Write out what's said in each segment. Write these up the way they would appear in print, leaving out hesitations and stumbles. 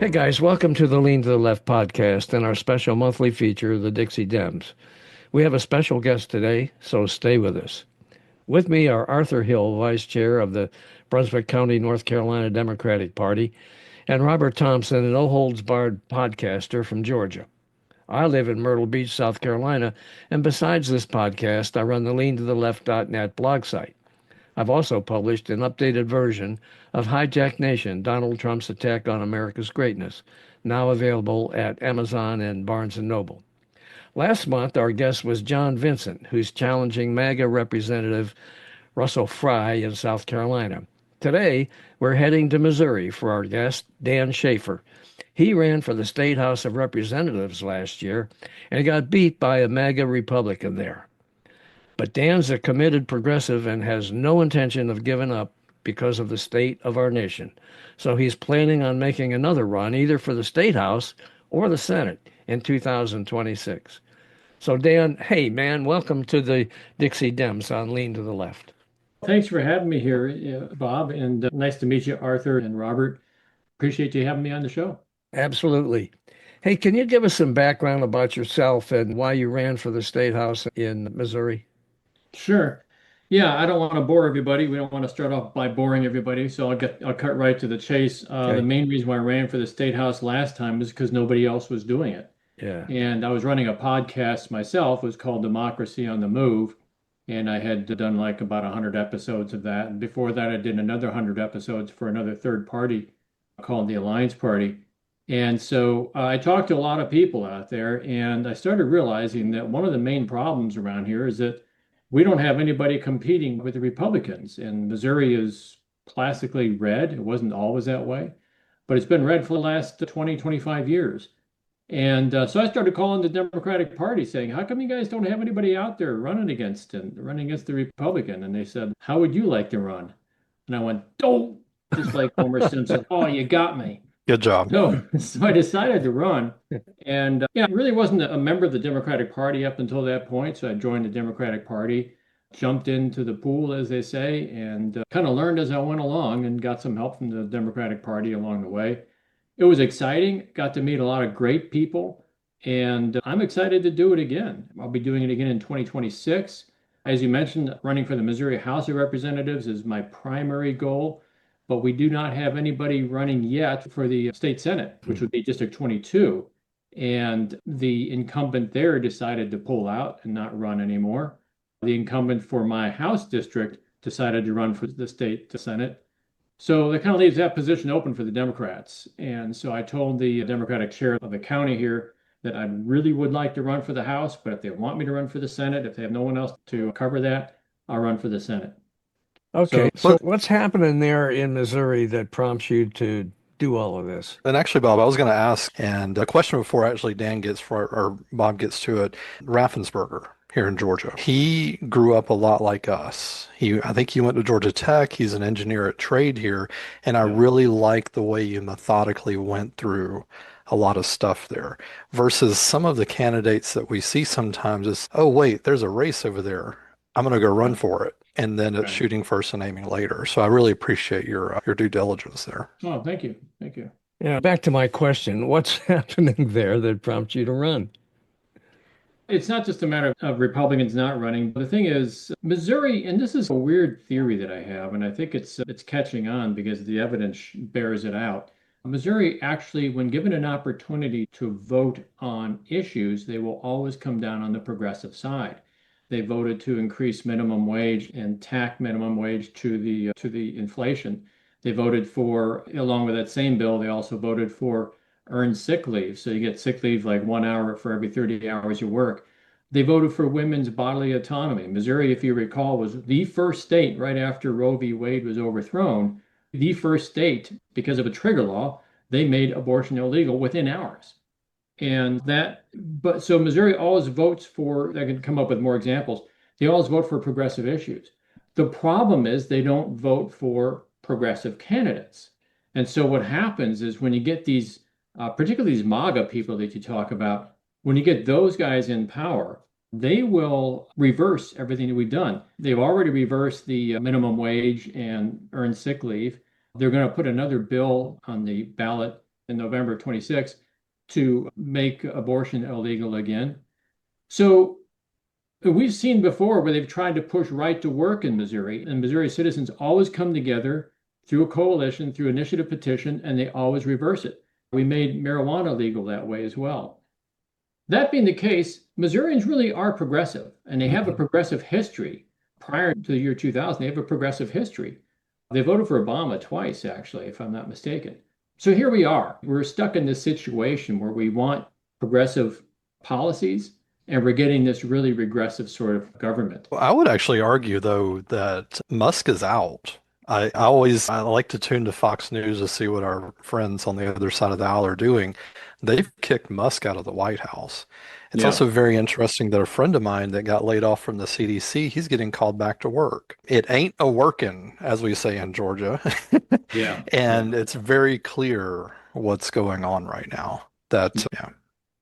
Hey guys, welcome to the Lean to the Left podcast and our special monthly feature, the Dixie Dems. We have a special guest today, so stay with us. With me are Arthur Hill, Vice Chair of the Brunswick County, North Carolina Democratic Party, and Robert Thompson, an no-holds-barred podcaster from Georgia. I live in Myrtle Beach, South Carolina, and besides this podcast, I run the leantotheleft.net blog site. I've also published an updated version of Hijack Nation, Donald Trump's Attack on America's Greatness, now available at Amazon and Barnes & Noble. Last month, our guest was John Vincent, who's challenging MAGA Representative Russell Fry in South Carolina. Today, we're heading to Missouri for our guest, Dan Schaefer. He ran for the State House of Representatives last year and got beat by a MAGA Republican there. But Dan's a committed progressive and has no intention of giving up because of the state of our nation. So he's planning on making another run either for the State House or the Senate in 2026. So Dan, hey man, welcome to the Dixie Dems on Lean to the Left. Thanks for having me here, Bob, and nice to meet you, Arthur and Robert. Appreciate you having me on the show. Absolutely. Hey, can you give us some background about yourself and why you ran for the State House in Missouri? Sure. Yeah, I don't want to bore everybody. We don't want to start off by boring everybody, so I'll cut right to the chase. The Okay. main reason why I ran for the State House last time was because nobody else was doing it. Yeah. And I was running a podcast myself. It was called Democracy on the Move. And I had done like about 100 episodes of that. And before that, I did another 100 episodes for another third party called the Alliance Party. And so I talked to a lot of people out there, and I started realizing that one of the main problems around here is that we don't have anybody competing with the Republicans. And Missouri is classically red. It wasn't always that way, but it's been red for the last 20, 25 years. And so I started calling the Democratic Party saying, how come you guys don't have anybody out there running against the Republican? And they said, how would you like to run? And I went, oh, just like Homer Simpson, oh, you got me. Good job. So I decided to run. And yeah, I really wasn't a member of the Democratic Party up until that point. So I joined the Democratic Party, jumped into the pool, as they say, and kind of learned as I went along and got some help from the Democratic Party along the way. It was exciting, got to meet a lot of great people, and I'm excited to do it again. I'll be doing it again in 2026. As you mentioned, running for the Missouri House of Representatives is my primary goal, but we do not have anybody running yet for the state Senate, which would be District 22. And the incumbent there decided to pull out and not run anymore. The incumbent for my House district decided to run for the state Senate. So that kind of leaves that position open for the Democrats. And so I told the Democratic chair of the county here that I really would like to run for the House, but if they want me to run for the Senate, if they have no one else to cover that, I'll run for the Senate. Okay. So So what's happening there in Missouri that prompts you to do all of this? And actually, Bob, I was going to ask, and a question before actually Dan gets for or Bob gets to it. Raffensperger here in Georgia. He grew up a lot like us. I think he went to Georgia Tech. He's an engineer at trade here, and I yeah. really like the way you methodically went through a lot of stuff there versus some of the candidates that we see sometimes is, oh, wait, there's a race over there. I'm going to go run Right. for it. And then it's Right. shooting first and aiming later. So I really appreciate your due diligence there. Oh, thank you. Thank you. Yeah, back to my question. What's happening there that prompts you to run? It's not just a matter of Republicans not running. The thing is, Missouri, and this is a weird theory that I have, and I think it's catching on because the evidence bears it out. Missouri actually, when given an opportunity to vote on issues, they will always come down on the progressive side. They voted to increase minimum wage and tack minimum wage to the inflation. They voted for, along with that same bill, they also voted for earned sick leave. So you get sick leave like 1 hour for every 30 hours you work. They voted for women's bodily autonomy. Missouri, if you recall, was the first state right after Roe v. Wade was overthrown, the first state, because of a trigger law, they made abortion illegal within hours. And that, but so Missouri always votes for, I can come up with more examples. They always vote for progressive issues. The problem is they don't vote for progressive candidates. And so what happens is when you get these, particularly these MAGA people that you talk about, when you get those guys in power, they will reverse everything that we've done. They've already reversed the minimum wage and earned sick leave. They're going to put another bill on the ballot in November of 26 to make abortion illegal again. So we've seen before where they've tried to push right to work in Missouri, and Missouri citizens always come together through a coalition, through initiative petition, and they always reverse it. We made marijuana legal that way as well. That being the case, Missourians really are progressive, and they have a progressive history. Prior to the year 2000, they have a progressive history. They voted for Obama twice, actually, if I'm not mistaken. So here we are. We're stuck in this situation where we want progressive policies, and we're getting this really regressive sort of government. Well, I would actually argue, though, that Musk is out. I like to tune to Fox News to see what our friends on the other side of the aisle are doing. They've kicked Musk out of the White House. It's Yeah. also very interesting that a friend of mine that got laid off from the CDC, he's getting called back to work. It ain't a working, as we say in Georgia. Yeah. And it's very clear what's going on right now. That, yeah.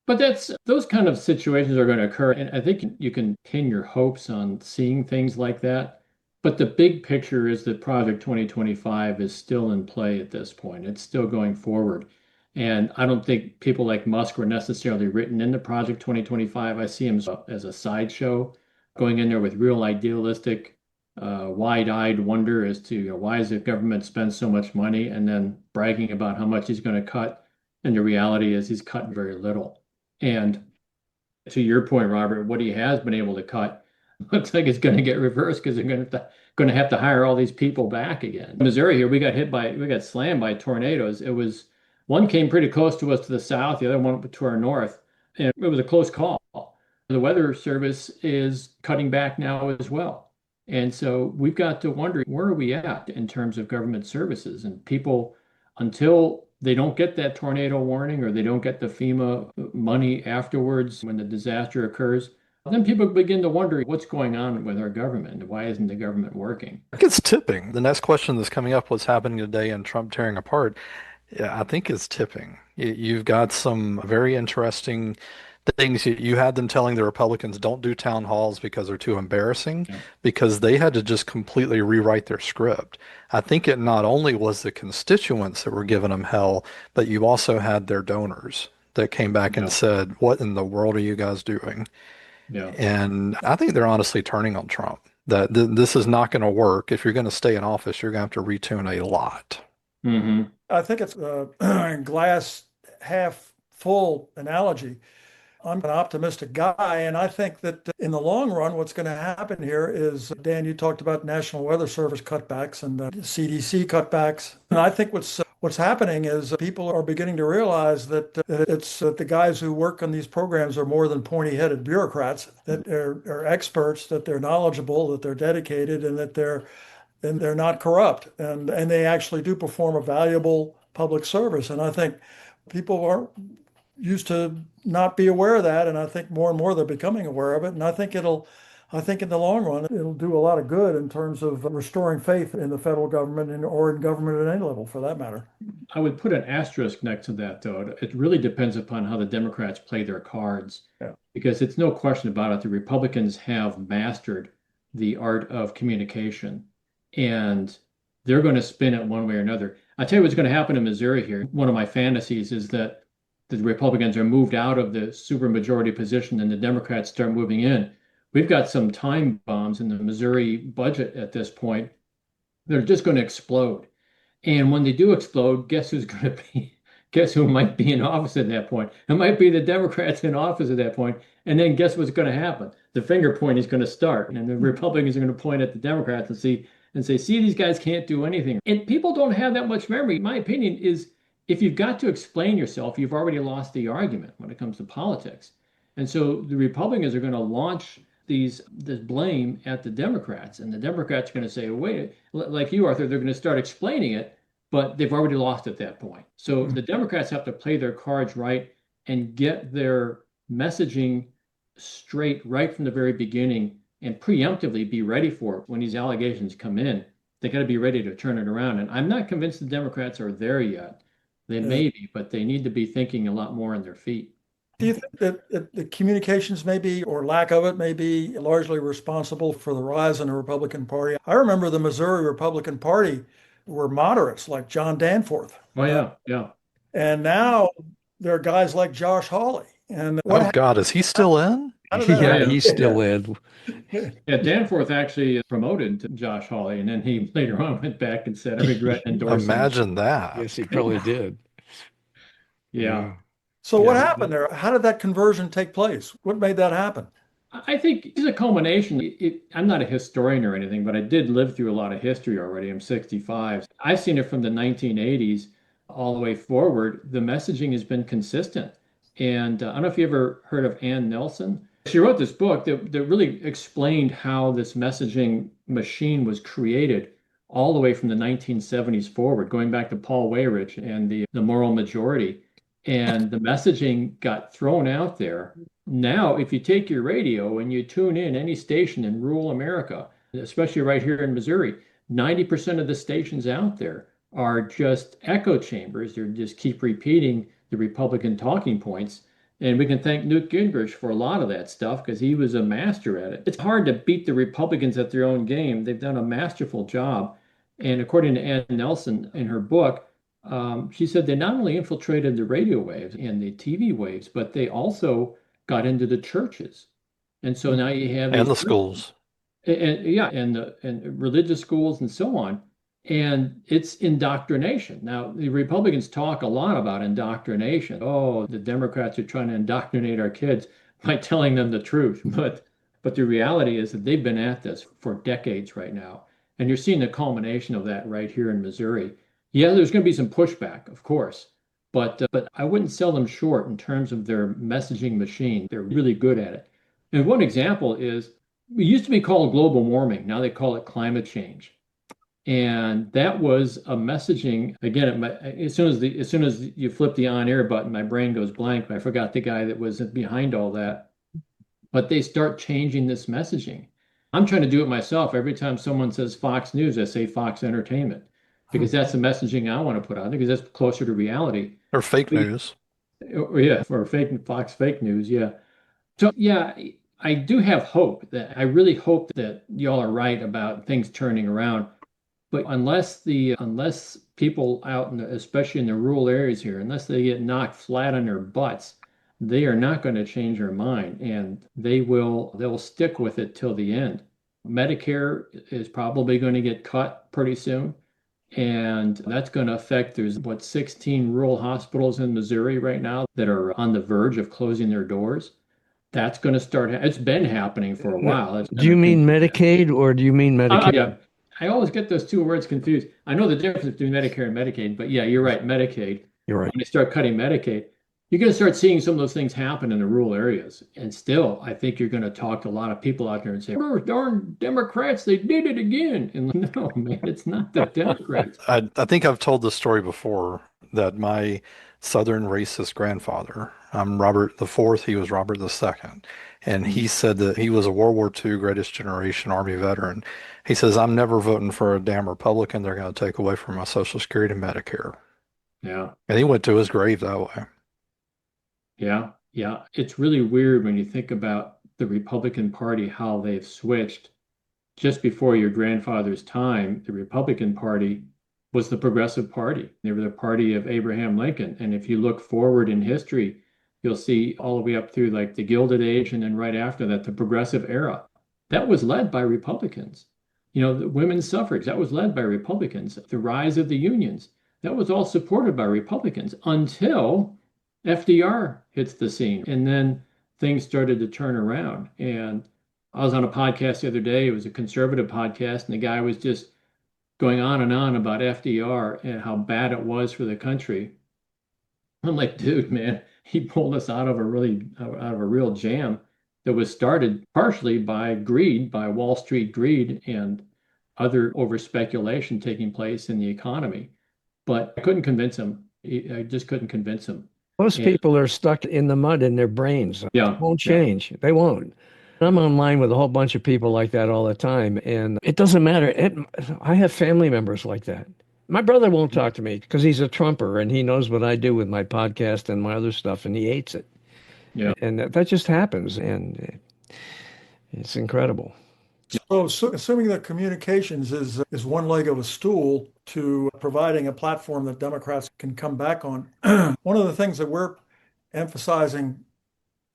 But those kind of situations are going to occur. And I think you can pin your hopes on seeing things like that. But the big picture is that Project 2025 is still in play at this point. It's still going forward. And I don't think people like Musk were necessarily written into Project 2025. I see him as a sideshow, going in there with real idealistic, wide-eyed wonder as to, why does the government spend so much money, and then bragging about how much he's going to cut. And the reality is he's cutting very little. And to your point, Robert, what he has been able to cut looks like it's going to get reversed because they're going to have to hire all these people back again. In Missouri here, we got slammed by tornadoes. One came pretty close to us to the south, the other one to our north, and it was a close call. The Weather Service is cutting back now as well. And so we've got to wonder, where are we at in terms of government services? And people, until they don't get that tornado warning or they don't get the FEMA money afterwards when the disaster occurs, then people begin to wonder what's going on with our government. Why isn't the government working? I think it's tipping. The next question that's coming up, what's happening today and Trump tearing apart, yeah, I think it's tipping. You've got some very interesting things. You had them telling the Republicans don't do town halls because they're too embarrassing, Yeah. because they had to just completely rewrite their script. I think it not only was the constituents that were giving them hell, but you also had their donors that came back and Yeah. said, "What in the world are you guys doing?" Yeah. And I think they're honestly turning on Trump. That this is not going to work. If you're going to stay in office, you're going to have to retune a lot. Hmm. I think it's a glass half full analogy. I'm an optimistic guy, and I think that in the long run, what's going to happen here is, Dan, you talked about National Weather Service cutbacks and CDC cutbacks. And I think what's happening is people are beginning to realize that it's the guys who work on these programs are more than pointy-headed bureaucrats, that they're experts, that they're knowledgeable, that they're dedicated, and that they're not corrupt, and they actually do perform a valuable public service. And I think people aren't used to not be aware of that, and I think more and more they're becoming aware of it. And I think in the long run, it'll do a lot of good in terms of restoring faith in the federal government or in government at any level, for that matter. I would put an asterisk next to that, though. It really depends upon how the Democrats play their cards, Yeah. because it's no question about it. The Republicans have mastered the art of communication, and they're going to spin it one way or another. I tell you what's going to happen in Missouri here. One of my fantasies is that the Republicans are moved out of the supermajority position and the Democrats start moving in. We've got some time bombs in the Missouri budget at this point. They're just going to explode. And when they do explode, guess who might be in office at that point? It might be the Democrats in office at that point. And then guess what's going to happen? The finger point is going to start, and the Republicans are going to point at the Democrats and say, see, these guys can't do anything. And people don't have that much memory. My opinion is, if you've got to explain yourself, you've already lost the argument when it comes to politics. And so the Republicans are going to launch this blame at the Democrats, and the Democrats are going to say, wait, like you, Arthur, they're going to start explaining it, but they've already lost at that point. So the Democrats have to play their cards right and get their messaging straight right from the very beginning and preemptively be ready for it when these allegations come in. They got to be ready to turn it around. And I'm not convinced the Democrats are there yet. They may be, but they need to be thinking a lot more on their feet. Do you think that the communications may be, or lack of it, may be largely responsible for the rise in the Republican Party? I remember the Missouri Republican Party were moderates like John Danforth. Oh, yeah. Yeah. And now there are guys like Josh Hawley. And Oh God, is he still in? how did that Yeah, Yeah. he's still in. Yeah, Danforth actually promoted to Josh Hawley, and then he later on went back and said, I regret endorsing. Imagine that. Yes, he probably did. Yeah. Yeah. So what Yeah. happened there? How did that conversion take place? What made that happen? I think it's a culmination. I'm not a historian or anything, but I did live through a lot of history already. I'm 65. I've seen it from the 1980s all the way forward. The messaging has been consistent. And I don't know if you ever heard of Ann Nelson. She wrote this book that really explained how this messaging machine was created all the way from the 1970s forward, going back to Paul Weyrich and the moral majority. And the messaging got thrown out there. Now, if you take your radio and you tune in any station in rural America, especially right here in Missouri, 90% of the stations out there are just echo chambers. They just keep repeating the Republican talking points. And we can thank Newt Gingrich for a lot of that stuff because he was a master at it. It's hard to beat the Republicans at their own game. They've done a masterful job. And according to Ann Nelson in her book, she said they not only infiltrated the radio waves and the TV waves, but they also got into the churches. And so now you have And the these schools. and religious schools and so on. And it's indoctrination. Now, the Republicans talk a lot about indoctrination. Oh, the Democrats are trying to indoctrinate our kids by telling them the truth. But the reality is that they've been at this for decades right now. And you're seeing the culmination of that right here in Missouri. Yeah, there's going to be some pushback, of course, but I wouldn't sell them short in terms of their messaging machine. They're really good at it. And one example is it used to be called global warming. Now they call it climate change. And that was a messaging. Again, as soon as you flip the on air button, my brain goes blank. I forgot the guy that was behind all that. But they start changing this messaging. I'm trying to do it myself. Every time someone says Fox News, I say Fox Entertainment because that's the messaging I want to put out because that's closer to reality. Or fake news. Yeah, for Fox fake news. Yeah. So yeah, I do have hope that I really hope that y'all are right about things turning around. But unless people out in especially in the rural areas here, unless they get knocked flat on their butts, they are not going to change their mind, and they'll stick with it till the end. Medicare is probably going to get cut pretty soon. And that's going to affect, there's 16 rural hospitals in Missouri right now that are on the verge of closing their doors. That's going to start, it's been happening for a while. Do you mean Medicaid or do you mean Medicaid? Yeah, I always get those two words confused. I know the difference between Medicare and Medicaid, but yeah, you're right, Medicaid. You're right. When they start cutting Medicaid, you're going to start seeing some of those things happen in the rural areas. And still, I think you're going to talk to a lot of people out there and say, oh, darn Democrats, they did it again. And no, man, it's not the Democrats. I think I've told this story before that my Southern racist grandfather, I'm Robert the Fourth, he was Robert the Second. And he said that he was a World War II greatest generation Army veteran. He says, I'm never voting for a damn Republican. They're going to take away from my Social Security and Medicare. Yeah. And he went to his grave that way. Yeah. Yeah. It's really weird when you think about the Republican Party, how they've switched. Just before your grandfather's time, the Republican Party was the Progressive Party. They were the party of Abraham Lincoln. And if you look forward in history, you'll see all the way up through like the Gilded Age and then right after that, the Progressive Era. That was led by Republicans. You know, the women's suffrage, that was led by Republicans. The rise of the unions, that was all supported by Republicans until FDR hits the scene. And then things started to turn around. And I was on a podcast the other day. It was a conservative podcast, and the guy was just going on and on about FDR and how bad it was for the country. I'm like, dude, man, he pulled us out of a real jam that was started partially by greed, by Wall Street greed and other over speculation taking place in the economy. But I couldn't convince him. I just couldn't convince him. Most people are stuck in the mud in their brains. Yeah. It won't change. They won't. I'm online with a whole bunch of people like that all the time, and it doesn't matter. I have family members like that. My brother won't talk to me because he's a Trumper, and he knows what I do with my podcast and my other stuff, and he hates it. Yeah. And that just happens, and it's incredible. So assuming that communications is one leg of a stool to providing a platform that Democrats can come back on, one of the things that we're emphasizing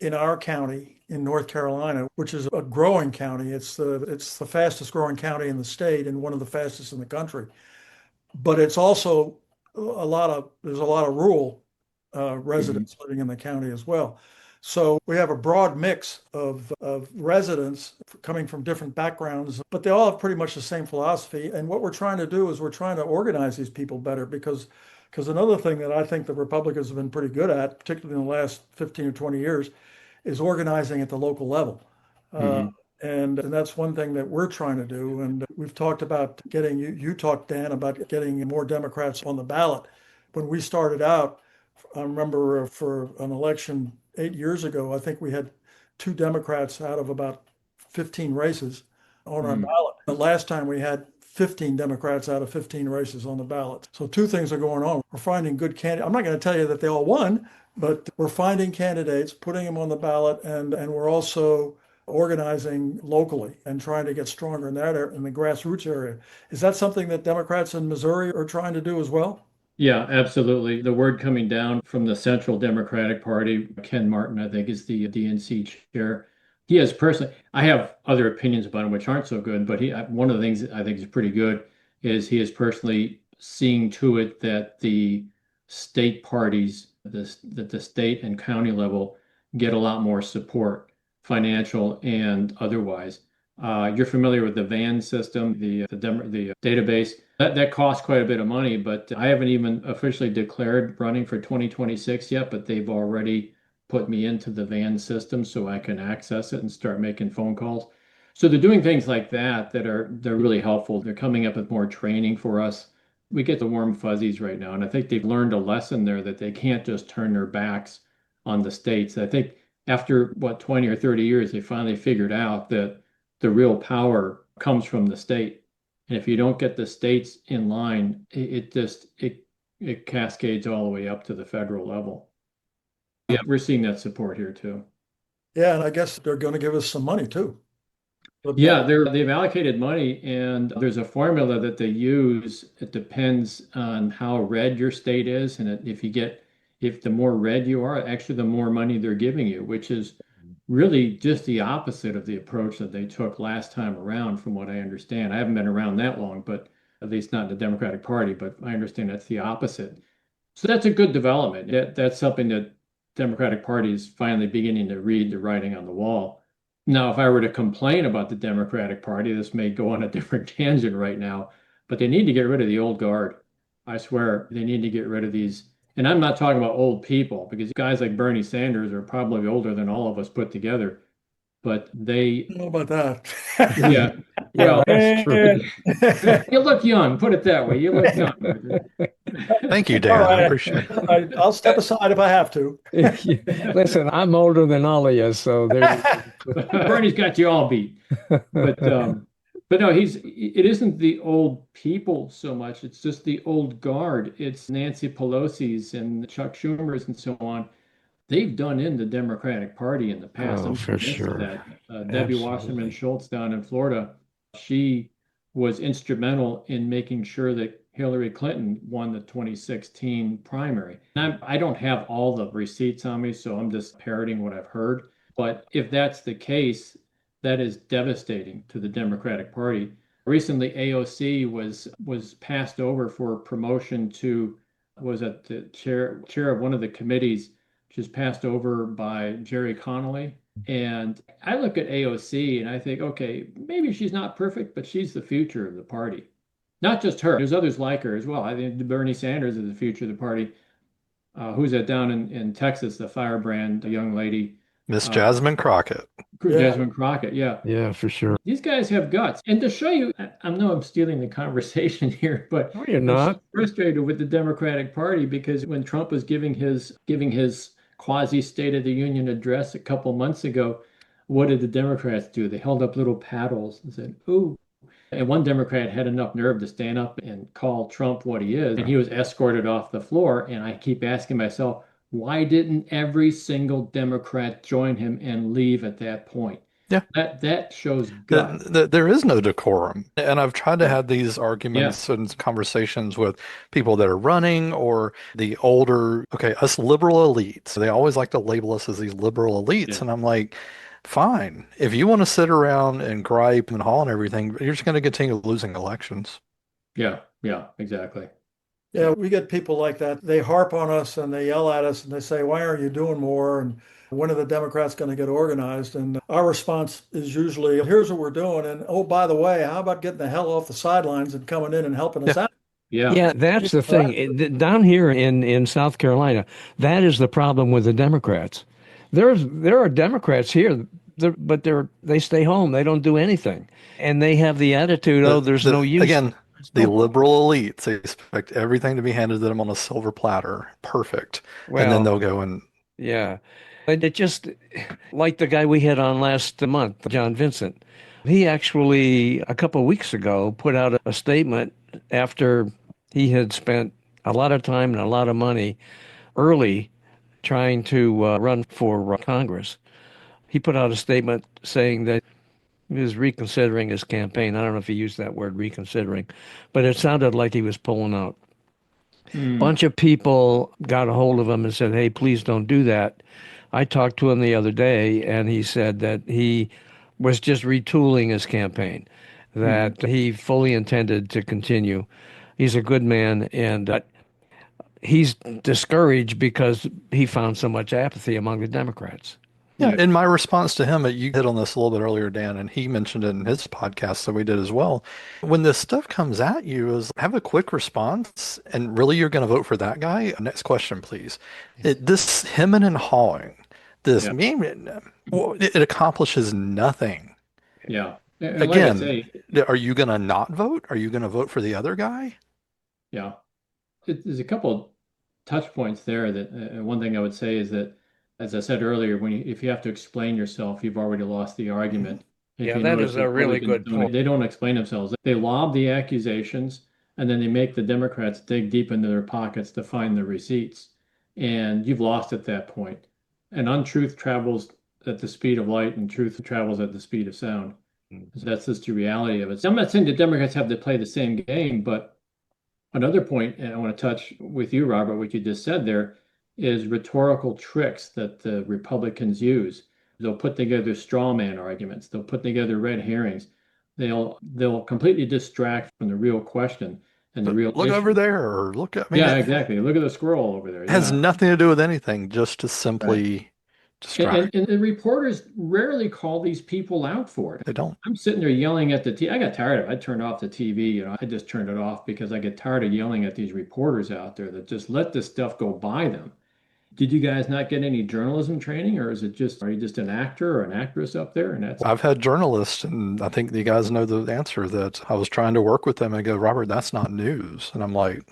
in our county in North Carolina, which is a growing county, it's the fastest growing county in the state and one of the fastest in the country. But it's also there's a lot of rural residents living in the county as well. So we have a broad mix of residents coming from different backgrounds, but they all have pretty much the same philosophy. And what we're trying to do is we're trying to organize these people better because another thing that I think the Republicans have been pretty good at, particularly in the last 15 or 20 years, is organizing at the local level. Mm-hmm. And that's one thing that we're trying to do. And we've talked about getting, you talked, Dan, about getting more Democrats on the ballot. When we started out, I remember for an election 8 years ago, I think we had 2 Democrats out of about 15 races on our ballot. The last time we had 15 Democrats out of 15 races on the ballot. So two things are going on. We're finding good candidates. I'm not going to tell you that they all won, but we're finding candidates, putting them on the ballot, and we're also organizing locally and trying to get stronger in that in the grassroots area. Is that something that Democrats in Missouri are trying to do as well? Yeah, absolutely. The word coming down from the Central Democratic Party, Ken Martin, I think, is the DNC chair. He has personally, I have other opinions about him which aren't so good, but one of the things that I think is pretty good is he is personally seeing to it that the state parties, that the state and county level get a lot more support, financial and otherwise. You're familiar with the VAN system, the database. That costs quite a bit of money, but I haven't even officially declared running for 2026 yet, but they've already put me into the VAN system so I can access it and start making phone calls. So they're doing things like that they're really helpful. They're coming up with more training for us. We get the warm fuzzies right now, and I think they've learned a lesson there that they can't just turn their backs on the states. I think after 20 or 30 years, they finally figured out that the real power comes from the state. And if you don't get the states in line, it cascades all the way up to the federal level. Yeah, we're seeing that support here too. Yeah, and I guess they're going to give us some money too. Yeah, they've allocated money, and there's a formula that they use. It depends on how red your state is, and if the more red you are, actually the more money they're giving you, which is really just the opposite of the approach that they took last time around, from what I understand. I haven't been around that long, but at least not in the Democratic Party, but I understand that's the opposite. So that's a good development. That's something that Democratic Party is finally beginning to read the writing on the wall. Now, if I were to complain about the Democratic Party, this may go on a different tangent right now, but they need to get rid of the old guard. I swear they need to get rid of these. And I'm not talking about old people, because guys like Bernie Sanders are probably older than all of us put together. But they, I don't know about that. yeah, Yeah, well, that's true. you look young, put it that way. You look young. Thank you, Dan. All right. I appreciate it. I'll step aside if I have to. Listen, I'm older than all of you, so Bernie's got you all beat. But no, it isn't the old people so much. It's just the old guard. It's Nancy Pelosi's and Chuck Schumer's and so on. They've done in the Democratic Party in the past. Oh, I'm for convinced of sure. that. Debbie Wasserman Schultz down in Florida, she was instrumental in making sure that Hillary Clinton won the 2016 primary. And I don't have all the receipts on me, so I'm just parroting what I've heard. But if that's the case, that is devastating to the Democratic Party. Recently, AOC was passed over for promotion to, was at the chair of one of the committees. She was passed over by Jerry Connolly. And I look at AOC and I think, okay, maybe she's not perfect, but she's the future of the party. Not just her. There's others like her as well. I think Bernie Sanders is the future of the party. Who's that down in Texas, the firebrand, the young lady? Miss Jasmine Crockett. Jasmine Crockett, yeah. Yeah, for sure. These guys have guts. And to show you, I know I'm stealing the conversation here, but No, you're I'm not. so frustrated with the Democratic Party, because when Trump was giving his quasi State of the Union address a couple months ago, what did the Democrats do? They held up little paddles and said, "Ooh." And one Democrat had enough nerve to stand up and call Trump what he is, and he was escorted off the floor. And I keep asking myself, why didn't every single Democrat join him and leave at that point? Yeah. That shows gut. There is no decorum. And I've tried to Yeah. have these Yeah. arguments and conversations with people that are running or the older, okay, us liberal elites. They always like to label us as these liberal elites. Yeah. And I'm like, fine. If you want to sit around and gripe and haul and everything, you're just going to continue losing elections. Yeah. Yeah. Exactly. Yeah, we get people like that. They harp on us and they yell at us and they say, "Why aren't you doing more? And when are the Democrats going to get organized?" And our response is usually, "Here's what we're doing. And oh, by the way, how about getting the hell off the sidelines and coming in and helping us Yeah. out?" Yeah. Yeah, that's the thing. Down here in South Carolina, that is the problem with the Democrats. There are Democrats here, but they stay home. They don't do anything, and they have the attitude, "Oh, there's no use." Again, the liberal elites, they expect everything to be handed to them on a silver platter. Perfect. And then Well, they'll go and yeah. And it just like the guy we had on last month, John Vincent. He actually, a couple of weeks ago, put out a statement after he had spent a lot of time and a lot of money early trying to run for Congress. He put out a statement saying that he was reconsidering his campaign. I don't know if he used that word reconsidering, but it sounded like he was pulling out. Mm. Bunch of people got a hold of him and said, "Hey, please don't do that." I talked to him the other day, and he said that he was just retooling his campaign, Mm. that he fully intended to continue. He's a good man, and he's discouraged because he found so much apathy among the Democrats. yeah, Yeah. in my response to him, you hit on this a little bit earlier, Dan, and he mentioned it in his podcast that we did as well. When this stuff comes at you, is have a quick response, and really you're going to vote for that guy? Next question, please. This hemming and hawing, this Yeah. it accomplishes nothing. Yeah. And like I Again, say, are you going to not vote? Are you going to vote for the other guy? yeah, there's a couple touch points there that one thing I would say is that, as I said earlier, if you have to explain yourself, you've already lost the argument. If Yeah, you that notice, is a really Republicans good point. they don't explain themselves. They lob the accusations and then they make the Democrats dig deep into their pockets to find the receipts. And you've lost at that point. And untruth travels at the speed of light and truth travels at the speed of sound. So that's just the reality of it. So I'm not saying the Democrats have to play the same game, but another point I want to touch with you, Robert, what you just said there is rhetorical tricks that the Republicans use. They'll put together straw man arguments. They'll put together red herrings. They'll completely distract from the real question and the real Look over issue. there, or look. I mean, Yeah, it exactly. Look at the squirrel over there. has Yeah. nothing to do with anything, just to Right. simply And, distract. and the reporters rarely call these people out for it. They don't. I'm sitting there yelling at the TV. I got tired of it. I turned off the TV. I just turned it off because I get tired of yelling at these reporters out there that just let this stuff go by them. Did you guys not get any journalism training, or are you just an actor or an actress up there? And that's I've had journalists, and I think you guys know the answer, that I was trying to work with them and go, Robert, that's not news. And I'm like,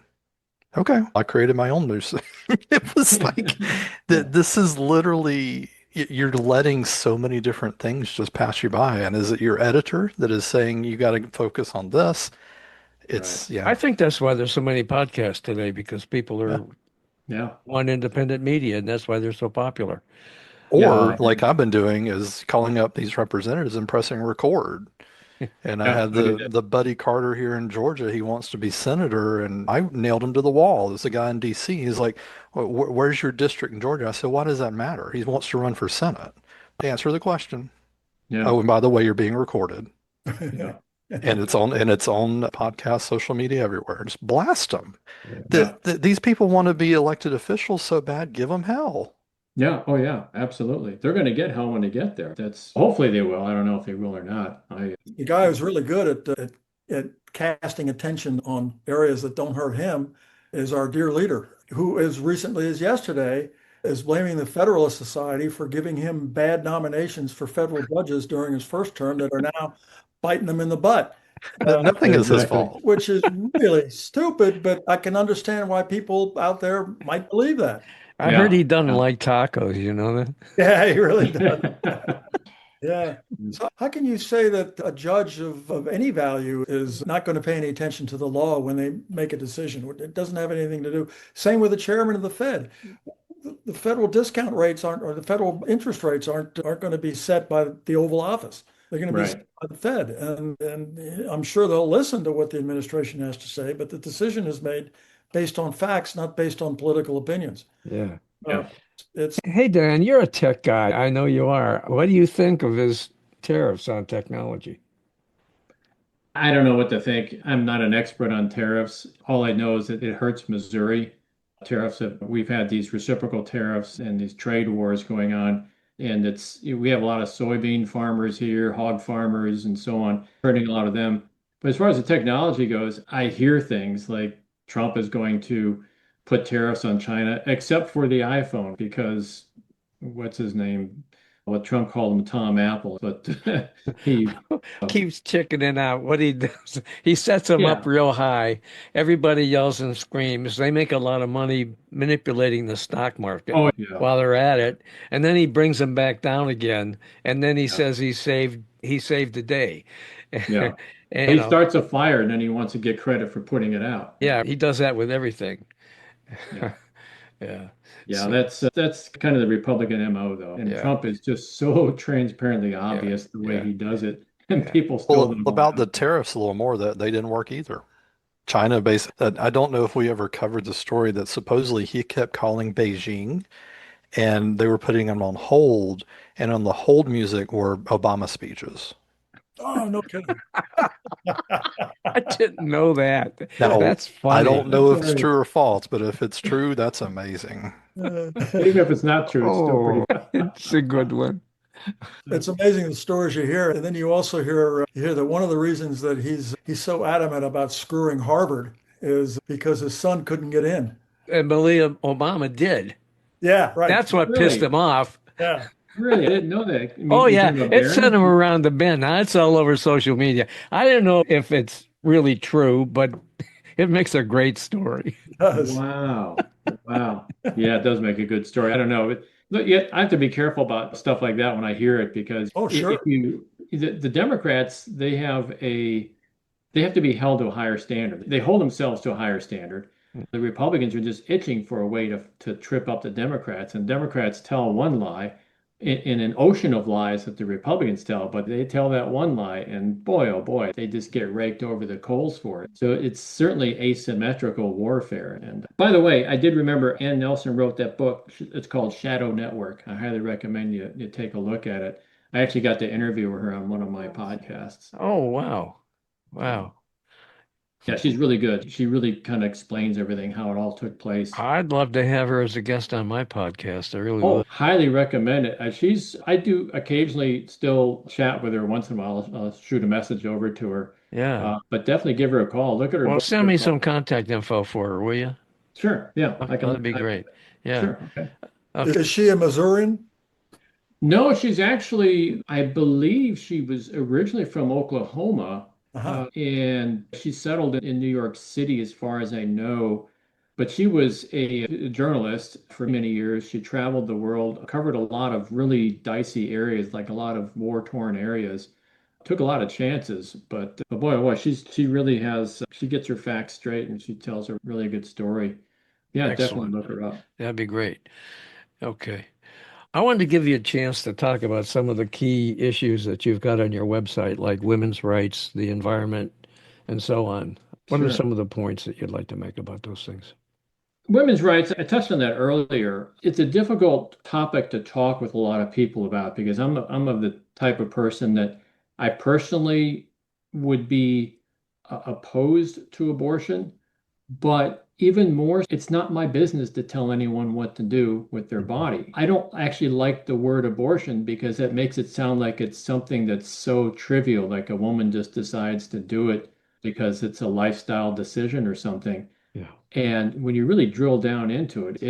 okay, I created my own news. It was like yeah, that. This is literally, you're letting so many different things just pass you by. And is it your editor that is saying you got to focus on this? right. It's, yeah, I think that's why there's so many podcasts today because people yeah. are Yeah, on independent media, and that's why they're so popular. Or yeah, like I've been doing is calling up these representatives and pressing record. And I yeah. had I do the that. the Buddy Carter here in Georgia. He wants to be senator, and I nailed him to the wall. There's a guy in D.C. He's like, "Where's your district in Georgia?" I said, "Why does that matter?" He wants to run for Senate. Answer the question. Yeah, Oh, and by the way, you're being recorded, yeah, and it's on podcast, social media, everywhere. Just blast them. yeah, These people want to be elected officials so bad. Give them hell. yeah. Oh, yeah. Absolutely. They're going to get hell when they get there. That's hopefully they will. I don't know if they will or not. The guy who's really good at casting attention on areas that don't hurt him is our dear leader, who as recently as yesterday is blaming the Federalist Society for giving him bad nominations for federal judges during his first term that are now biting him in the butt, Nothing is his Exactly. fault. which is really stupid, but I can understand why people out there might believe that. I heard Yeah, he doesn't yeah. like tacos, you know that? Yeah, he really does. Yeah. So how can you say that a judge of any value is not going to pay any attention to the law when they make a decision? It doesn't have anything to do. Same with the chairman of the Fed. the federal discount rates aren't, or the federal interest rates aren't going to be set by the Oval Office. They're going to be set Right. by the Fed, and I'm sure they'll listen to what the administration has to say, but the decision is made based on facts, not based on political opinions. Yeah. Uh, Yeah. it's Hey, Dan, you're a tech guy. I know you are. What do you think of his tariffs on technology? I don't know what to think. I'm not an expert on tariffs. All I know is that it hurts Missouri. We've had these reciprocal tariffs and these trade wars going on. And we have a lot of soybean farmers here, hog farmers, and so on, hurting a lot of them. But as far as the technology goes, I hear things like Trump is going to put tariffs on China, except for the iPhone, because what's his name? What Trump called him Tom Apple, but he, Keeps chickening out. What he does, he sets them up yeah. real high. Everybody yells and screams. They make a lot of money manipulating the stock market Oh, yeah. while they're at it, and then he brings them back down again. And then he Yeah. says he saved the day. Yeah. And, He starts a fire and then he wants to get credit for putting it out. yeah, he does that with everything. Yeah. Yeah. Yeah, So, that's kind of the Republican MO though. And yeah, Trump is just so transparently yeah, obvious the way yeah, he does it, and yeah. people still Well, don't buy about the it. tariffs a little more, that they didn't work either. China basically, I don't know if we ever covered the story that supposedly he kept calling Beijing and they were putting him on hold, and on the hold music were Obama speeches. oh, no kidding. I didn't know that. Now, That's I funny. don't That's know if it's very, true or false, but if it's true, that's amazing. Uh, even if it's not true, it's still pretty. Oh, it's a good one. It's amazing the stories you hear, and then you also hear that one of the reasons that he's so adamant about screwing Harvard is because his son couldn't get in. And believe Obama did. Yeah, right. That's what pissed Really, him off. Yeah. really, I didn't know that. You Oh mean you're yeah, talking about it sent Barron? him around the bend. Now it's all over social media. I don't know if it's really true, but it makes a great story. It does. Wow. Wow. Yeah, it does make a good story. I don't know. But yet I have to be careful about stuff like that when I hear it because Oh, if sure. the Democrats, they have to be held to a higher standard. They hold themselves to a higher standard. The Republicans are just itching for a way to trip up the Democrats, and Democrats tell one lie in an ocean of lies that the Republicans tell, but they tell that one lie, and boy, oh boy, they just get raked over the coals for it. So it's certainly asymmetrical warfare. And by the way, I did remember Ann Nelson wrote that book. It's called Shadow Network. I highly recommend you take a look at it. I actually got to interview her on one of my podcasts. Oh wow, So wow. yeah, she's really good. She really kind of explains everything, how it all took place. I'd love to have her as a guest on my podcast. I really Oh, would. highly recommend it. I do occasionally still chat with her once in a while. I'll shoot a message over to her. Yeah. But definitely give her a call. Look at her Well, book. send me some contact info for her, will you? Sure. Yeah, Oh, that'd be I can, great. Yeah. sure. Okay. Okay. Is she a Missourian? No, she's actually, I believe she was originally from Oklahoma, Uh-huh. and she settled in New York City, as far as I know. But she was a journalist for many years. She traveled the world, covered a lot of really dicey areas, like a lot of war-torn areas. Took a lot of chances, but boy, oh boy, she really has. She gets her facts straight, and she tells a really good story. Yeah, definitely Excellent. look her up. That'd be great. Okay. I wanted to give you a chance to talk about some of the key issues that you've got on your website, like women's rights, the environment, and so on. What are Sure. some of the points that you'd like to make about those things? Women's rights, I touched on that earlier. It's a difficult topic to talk with a lot of people about because I'm of the type of person that I personally would be opposed to abortion, but even more, it's not my business to tell anyone what to do with their body. I don't actually like the word abortion because it makes it sound like it's something that's so trivial, like a woman just decides to do it because it's a lifestyle decision or something. Yeah. And when you really drill down into it,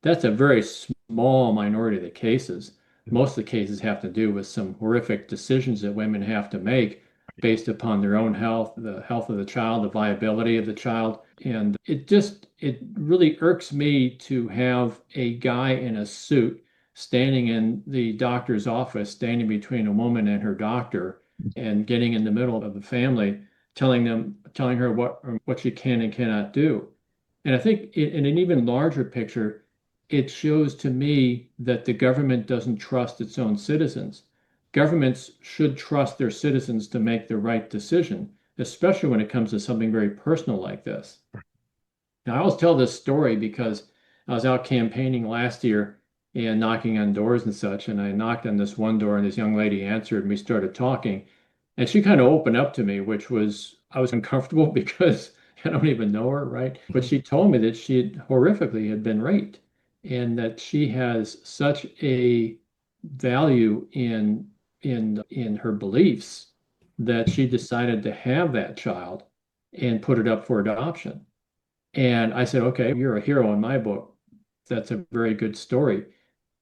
that's a very small minority of the cases. Most of the cases have to do with some horrific decisions that women have to make based upon their own health, the health of the child, the viability of the child. And it really irks me to have a guy in a suit standing in the doctor's office, standing between a woman and her doctor and getting in the middle of the family, telling her what she can and cannot do. And I think in an even larger picture, it shows to me that the government doesn't trust its own citizens. Governments should trust their citizens to make the right decision, especially when it comes to something very personal like this. Now, I always tell this story because I was out campaigning last year and knocking on doors and such, and I knocked on this one door, and this young lady answered, and we started talking. And she kind of opened up to me, which was, I was uncomfortable because I don't even know her, right? But she told me that she had horrifically had been raped and that she has such a value in her beliefs that she decided to have that child and put it up for adoption. And I said, okay, you're a hero in my book. That's a very good story.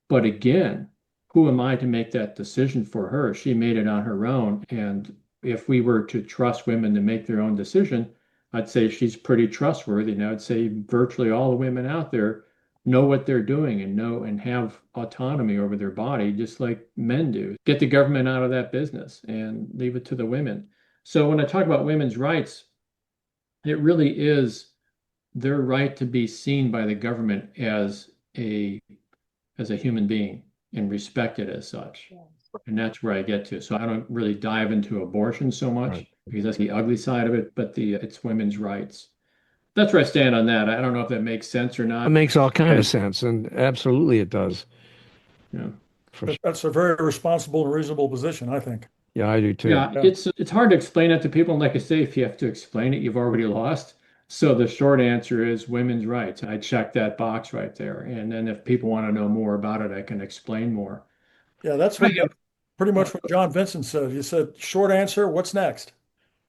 But again, who am I to make that decision for her? She made it on her own. And if we were to trust women to make their own decision, I'd say she's pretty trustworthy. And I would say virtually all the women out there know what they're doing and know and have autonomy over their body, just like men do. Get the government out of that business and leave it to the women. So when I talk about women's rights, it really is their right to be seen by the government as a human being and respected as such. And that's where I get to. So I don't really dive into abortion so much Right. because that's the ugly side of it, but it's women's rights. That's where I stand on that. I don't know if that makes sense or It not. makes all kind of Because, sense, and absolutely it does. you know, For sure. That's a very responsible and reasonable position, I think. Yeah, I do too. yeah, Yeah. it's hard to explain that to people. And like I say, if you have to explain it, you've already lost. So the short answer is women's rights. I check that box right there. And then if people want to know more about it, I can explain more. Yeah, that's I what have, pretty much what John Vincent said. He said, short answer, what's next?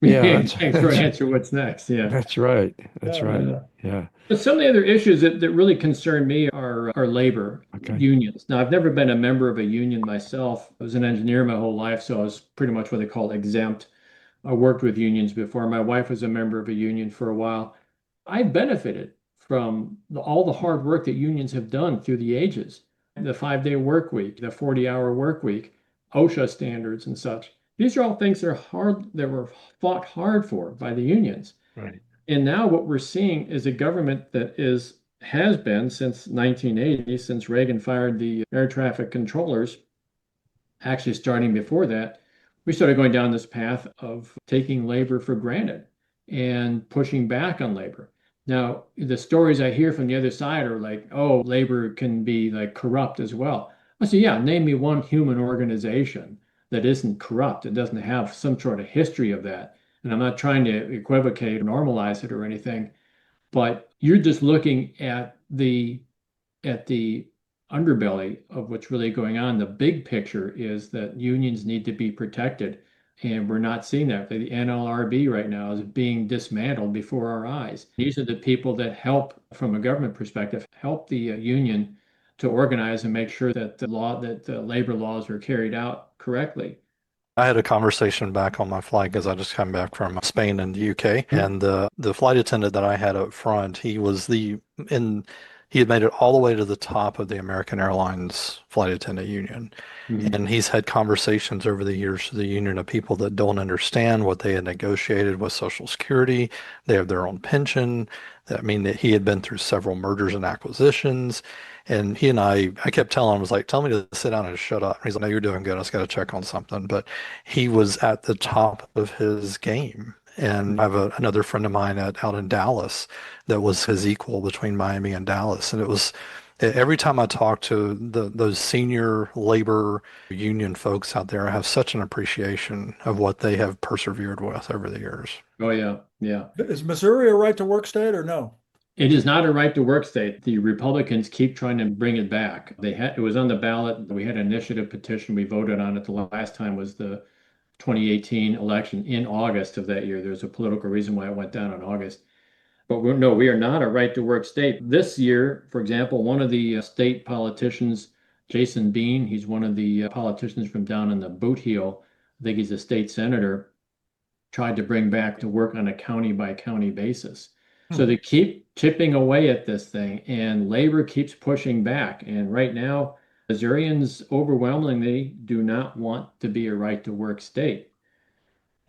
Yeah, thanks for answer. What's next? Yeah. that's right. That's Yeah, right. yeah. Yeah. But some of the other issues that really concern me are labor Okay. unions. Now, I've never been a member of a union myself. I was an engineer my whole life, so I was pretty much what they call exempt. I worked with unions before. My wife was a member of a union for a while. I benefited from all the hard work that unions have done through the ages. The 5-day work week, the 40-hour work week, OSHA standards and such. These are all things that are hard, that were fought hard for by the unions. Right. And now what we're seeing is a government that has been since 1980, since Reagan fired the air traffic controllers, actually starting before that, we started going down this path of taking labor for granted and pushing back on labor. Now, the stories I hear from the other side are like, oh, labor can be like corrupt as well. I say, yeah, name me one human organization that isn't corrupt. It doesn't have some sort of history of that. And I'm not trying to equivocate or normalize it or anything, but you're just looking at the underbelly of what's really going on. The big picture is that unions need to be protected, and we're not seeing that. The NLRB right now is being dismantled before our eyes. These are the people that help, from a government perspective, help the union to organize and make sure that the labor laws are carried out correctly. I had a conversation back on my flight because I just come back from Spain and the UK, and the flight attendant that I had up front, he had made it all the way to the top of the American Airlines flight attendant union. Mhm. And he's had conversations over the years with the union of people that don't understand what they had negotiated with Social Security. They have their own pension. I mean, that he had been through several mergers and acquisitions. And he and I kept telling him, I was like, tell me to sit down and shut up. He's like, no, you're doing good. I just got to check on something. But he was at the top of his game. And I have another friend of mine out in Dallas that was his equal between Miami and Dallas. And it was every time I talk to those senior labor union folks out there, I have such an appreciation of what they have persevered with over the years. Oh, yeah, yeah. Is Missouri a right to work state or no? It is not a right to work state. The Republicans keep trying to bring it back. It was on the ballot. We had an initiative petition. We voted on it. The last time was the 2018 election in August of that year. There's a political reason why it went down in August. But no, we are not a right to work state. This year, for example, one of the state politicians, Jason Bean, he's one of the politicians from down in the boot heel. I think he's a state senator, tried to bring back to work on a county by county basis. So they keep chipping away at this thing, and labor keeps pushing back. And right now, Missourians overwhelmingly do not want to be a right to work state.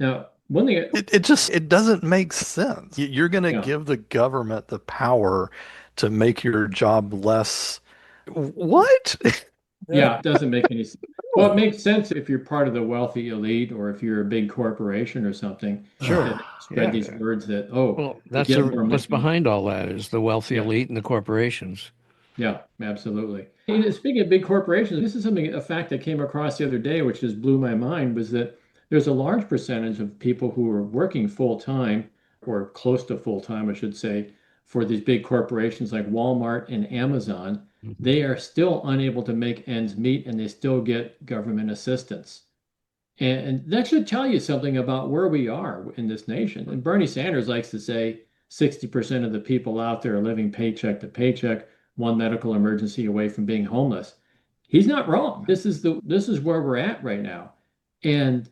Now, one thing, It doesn't make sense. You're going to yeah, give the government the power to make your job less What? Yeah, it doesn't make any sense. Well, it makes sense if you're part of the wealthy elite or if you're a big corporation or something Sure. that spread these Yeah. words that, oh, Well, to that's get more what's money. behind all that is the wealthy Yeah. elite and the corporations. Yeah, absolutely. And speaking of big corporations, this is a fact that came across the other day, which just blew my mind, was that there's a large percentage of people who are working full time or close to full time, I should say, for these big corporations like Walmart and Amazon. Mhm. They are still unable to make ends meet and they still get government assistance. And that should tell you something about where we are in this nation. And Bernie Sanders likes to say 60% of the people out there are living paycheck to paycheck, one medical emergency away from being homeless. He's not wrong. This is where we're at right now. And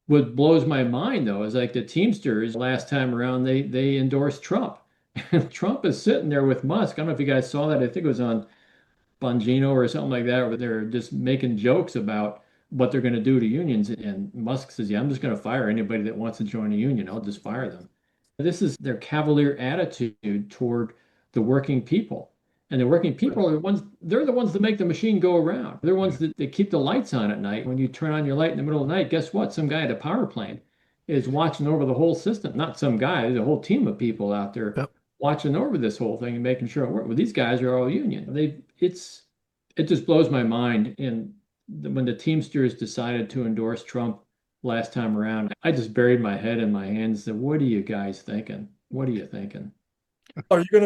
what blows my mind though is like the Teamsters last time around they endorsed Trump. Trump is sitting there with Musk. I don't know if you guys saw that. I think it was on Bongino or something like that, where they're just making jokes about what they're going to do to unions. And Musk says, yeah, I'm just going to fire anybody that wants to join a union. I'll just fire them. This is their cavalier attitude toward the working people. And the working people are they're the ones that make the machine go around. They're the ones that keep the lights on at night. When you turn on your light in the middle of the night, guess what? Some guy at a power plant is watching over the whole system. Not some guy, there's a whole team of people out there Yep. watching over this whole thing and making sure it works. Well, these guys are all union. It just blows my mind. And when the Teamsters decided to endorse Trump last time around, I just buried my head in my hands. And said, what are you guys thinking? What are you thinking? Are you going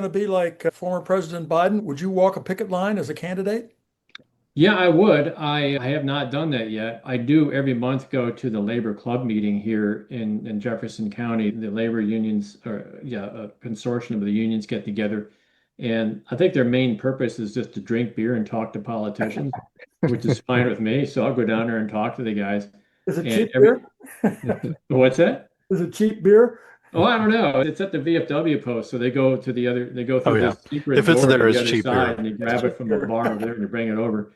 to be like former President Biden? Would you walk a picket line as a candidate? Yeah, I would. I have not done that yet. I do every month go to the labor club meeting here in Jefferson County. The labor unions, or yeah, a consortium of the unions get together. And I think their main purpose is just to drink beer and talk to politicians, which is fine with me. So I'll go down there and talk to the guys. Is it And cheap beer? what's that? Is it cheap beer? Oh, I don't know. It's at the VFW post. So they go Oh through yeah. this secret If it's door to there, the it's other cheap beer. side and they grab it from the bar over there and they bring it over.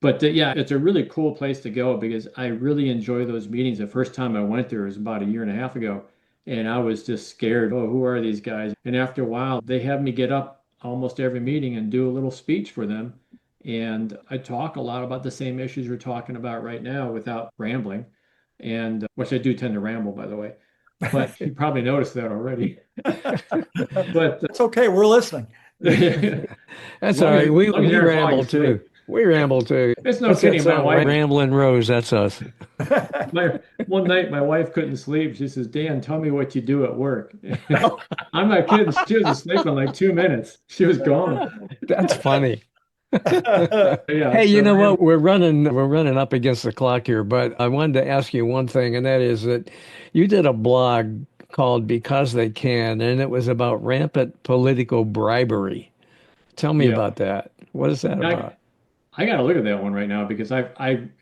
But yeah, it's a really cool place to go because I really enjoy those meetings. The first time I went there was about a year and a half ago, and I was just scared. Oh, who are these guys? And after a while, they have me get up almost every meeting and do a little speech for them. And I talk a lot about the same issues we're talking about right now without rambling, and which I do tend to ramble, by the way. But you probably noticed that already. But It's okay. We're listening. That's all long right. as, We long as we you're not falling ramble too. asleep. We ramble too. It's no That's that kidding. My song, wife Ramblin' Rose. That's us. one night my wife couldn't sleep. She says, Dan, tell me what you do at work. I'm not kidding. She was asleep in like 2 minutes. She was gone. That's funny. Yeah. Hey, you So know what? We're running up against the clock here, but I wanted to ask you one thing, and that is that you did a blog called Because They Can, and it was about rampant political bribery. Tell me yeah. about that. What is that I, about? I got to look at that one right now because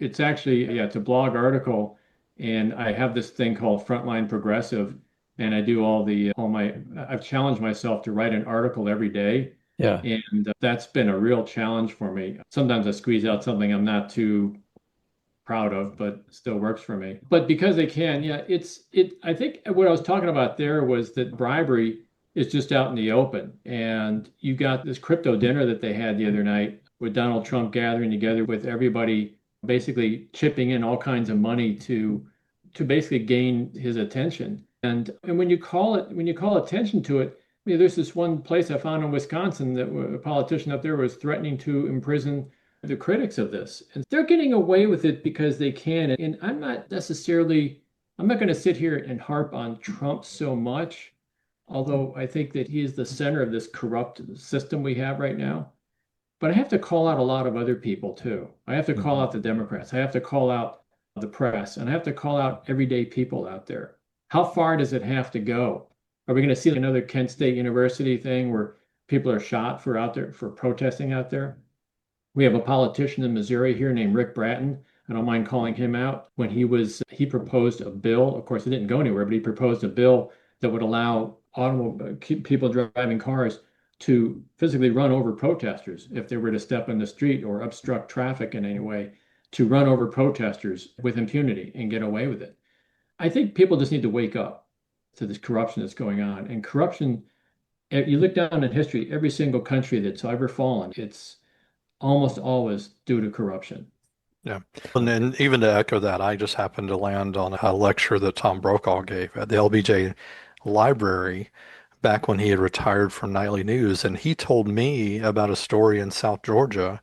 it's actually, yeah, it's a blog article and I have this thing called Frontline Progressive and I do I've challenged myself to write an article every day. Yeah. And that's been a real challenge for me. Sometimes I squeeze out something I'm not too proud of, but still works for me. But because they can, yeah, I think what I was talking about there was that bribery is just out in the open. And you got this crypto dinner that they had the other night with Donald Trump gathering together with everybody basically chipping in all kinds of money to basically gain his attention. And when you call attention to it, there's this one place I found in Wisconsin that a politician up there was threatening to imprison the critics of this. And they're getting away with it because they can. And I'm not going to sit here and harp on Trump so much, although I think that he is the center of this corrupt system we have right now. But I have to call out a lot of other people too. I have to call out the Democrats. I have to call out the press, and I have to call out everyday people out there. How far does it have to go? Are we going to see another Kent State University thing where people are shot for out there for protesting out there? We have a politician in Missouri here named Rick Bratton. I don't mind calling him out. When he proposed a bill. Of course, it didn't go anywhere, but he proposed a bill that would allow people driving cars to physically run over protesters if they were to step in the street or obstruct traffic in any way, to run over protesters with impunity and get away with it. I think people just need to wake up to this corruption that's going on. And corruption, you look down in history, every single country that's ever fallen, almost always due to corruption. Yeah. And then even to echo that, I just happened to land on a lecture that Tom Brokaw gave at the LBJ Library back when he had retired from nightly news. And he told me about a story in South Georgia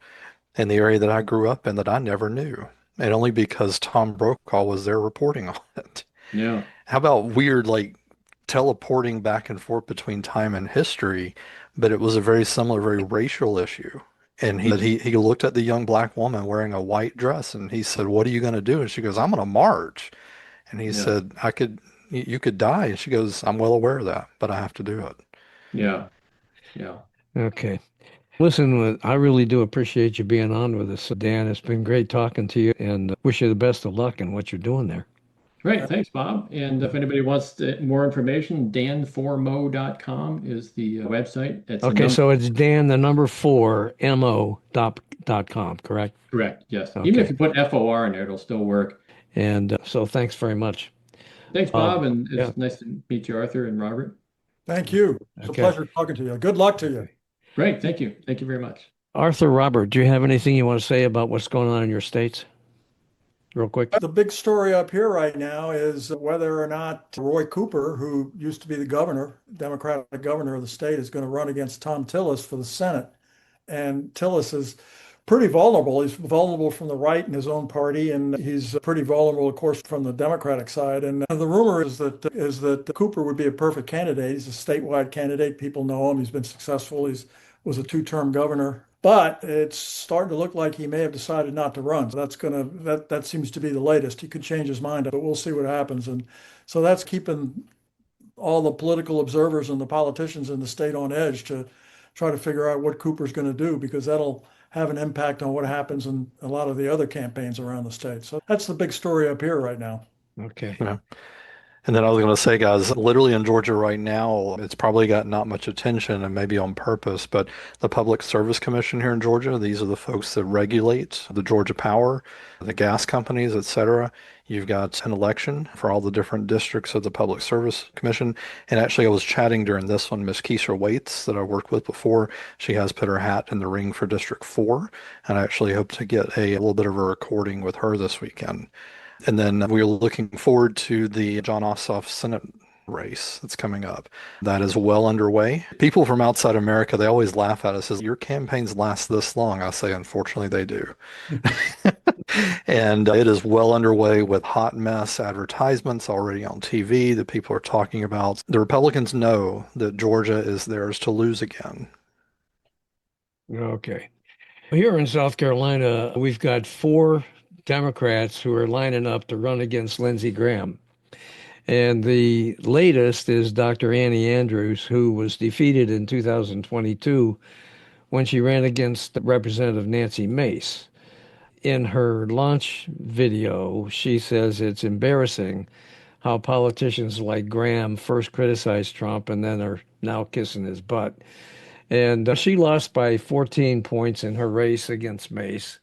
in the area that I grew up in that I never knew. And only because Tom Brokaw was there reporting on it. Yeah. How about weird, like teleporting back and forth between time and history, but it was a very similar, very racial issue. And he looked at the young black woman wearing a white dress and he said, "What are you going to do?" And she goes, "I'm going to march." And he Yeah. said, you could die." And she goes, "I'm well aware of that, but I have to do it." Yeah. Yeah. Okay. Listen, I really do appreciate you being on with us, Dan. It's been great talking to you and wish you the best of luck in what you're doing there. Great. Thanks, Bob. And if anybody wants more information, dan4mo.com is the website. That's a Okay, number. so it's Dan, the number 4mo.com, correct? Correct. Yes. Even if Okay. you put FOR in there, it'll still work. And so thanks very much. Thanks, Bob. And Yeah. it's nice to meet you, Arthur and Robert. Thank you. It's a Okay. pleasure talking to you. Good luck to you. Great. Thank you. Thank you very much. Arthur, Robert, do you have anything you want to say about what's going on in your states? Real quick. The big story up here right now is whether or not Roy Cooper, who used to be the governor, Democratic governor of the state, is going to run against Tom Tillis for the Senate. And Tillis is pretty vulnerable. He's vulnerable from the right in his own party, and he's pretty vulnerable, of course, from the Democratic side. And the rumor is that Cooper would be a perfect candidate. He's a statewide candidate. People know him. He's been successful. He's was a two-term governor. But it's starting to look like he may have decided not to run. So that seems to be the latest. He could change his mind, but we'll see what happens. And so that's keeping all the political observers and the politicians in the state on edge to try to figure out what Cooper's going to do, because that'll have an impact on what happens in a lot of the other campaigns around the state. So that's the big story up here right now. Okay. Yeah. And then I was going to say, guys, literally in Georgia right now, it's probably got not much attention and maybe on purpose, but the Public Service Commission here in Georgia, these are the folks that regulate the Georgia Power, the gas companies, et cetera. You've got an election for all the different districts of the Public Service Commission. And actually, I was chatting during this one, Miss Keisha Waits, that I worked with before. She has put her hat in the ring for District 4. And I actually hope to get a little bit of a recording with her this weekend. And then we're looking forward to the John Ossoff Senate race that's coming up. That is well underway. People from outside America, they always laugh at us as your campaigns last this long. I say, unfortunately, they do. And it is well underway with hot mess advertisements already on TV that people are talking about. The Republicans know that Georgia is theirs to lose again. Okay. Here in South Carolina, we've got 4 Democrats who are lining up to run against Lindsey Graham. And the latest is Dr. Annie Andrews, who was defeated in 2022 when she ran against Representative Nancy Mace. In her launch video, she says it's embarrassing how politicians like Graham first criticized Trump and then are now kissing his butt. And she lost by 14 points in her race against Mace.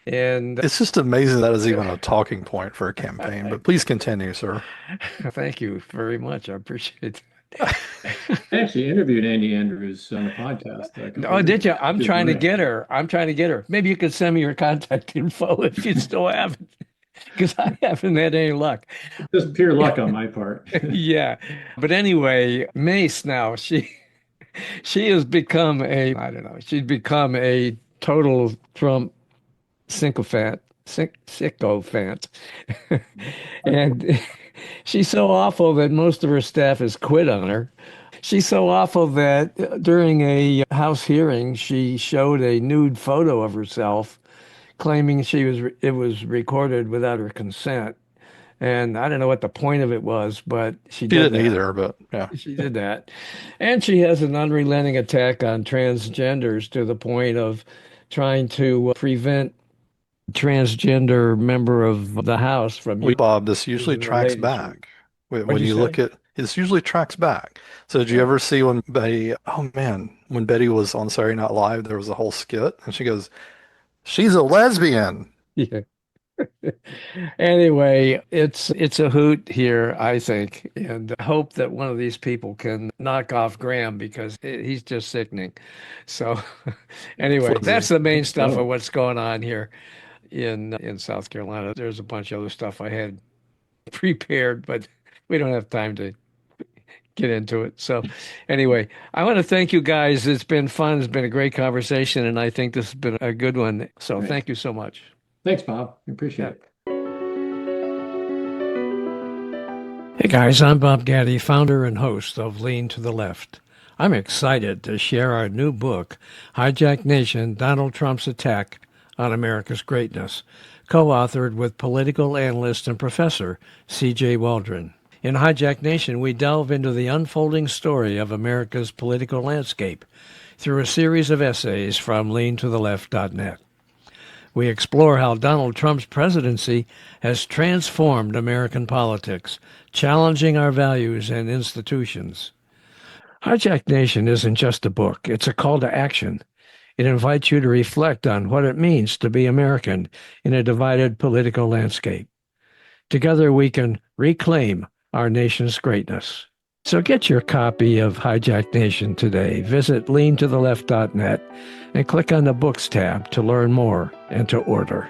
And It's just amazing that is even a talking point for a campaign. But please continue, sir. thank you very much. I appreciate that. I actually interviewed Andy Andrews on the podcast. Oh, did you? I'm She's trying to great. get her. I'm trying to get her. Maybe you could send me your contact info if you still have it, because I haven't had any luck. Just pure luck on my part. Yeah. But anyway, Mace now, she has become I don't know, she's become a total Trump sycophant. And she's so awful that most of her staff has quit on her. She's so awful that during a House hearing, she showed a nude photo of herself, claiming it was recorded without her consent. And I don't know what the point of it was, but she She did didn't that. either, but yeah. She did that. And she has an unrelenting attack on transgenders to the point of trying to prevent transgender member of the House from Bob, this usually using the tracks ladies' room. back. When What'd you you say? look at this usually tracks back. So did you ever see when Betty, oh man, when Betty was on Saturday Night Live, there was a whole skit and she goes, "She's a lesbian." Yeah. Anyway, it's a hoot here, I think, and I hope that one of these people can knock off Graham because he's just sickening. So, anyway, that's the main stuff of what's going on here in South Carolina. There's a bunch of other stuff I had prepared, but we don't have time to get into it. So, anyway, I want to thank you guys. It's been fun. It's been a great conversation, and I think this has been a good one. So, thank you so much. Thanks, Bob. I appreciate it. Hey guys, I'm Bob Gatty, founder and host of Lean to the Left. I'm excited to share our new book, Hijacked Nation, Donald Trump's Attack on America's Greatness, co-authored with political analyst and professor C.J. Waldron. In Hijacked Nation, we delve into the unfolding story of America's political landscape through a series of essays from leantotheleft.net. We explore how Donald Trump's presidency has transformed American politics, challenging our values and institutions. Hijacked Nation isn't just a book, it's a call to action. It invites you to reflect on what it means to be American in a divided political landscape. Together we can reclaim our nation's greatness. So get your copy of Hijacked Nation today. Visit leantotheleft.net and click on the Books tab to learn more and to order.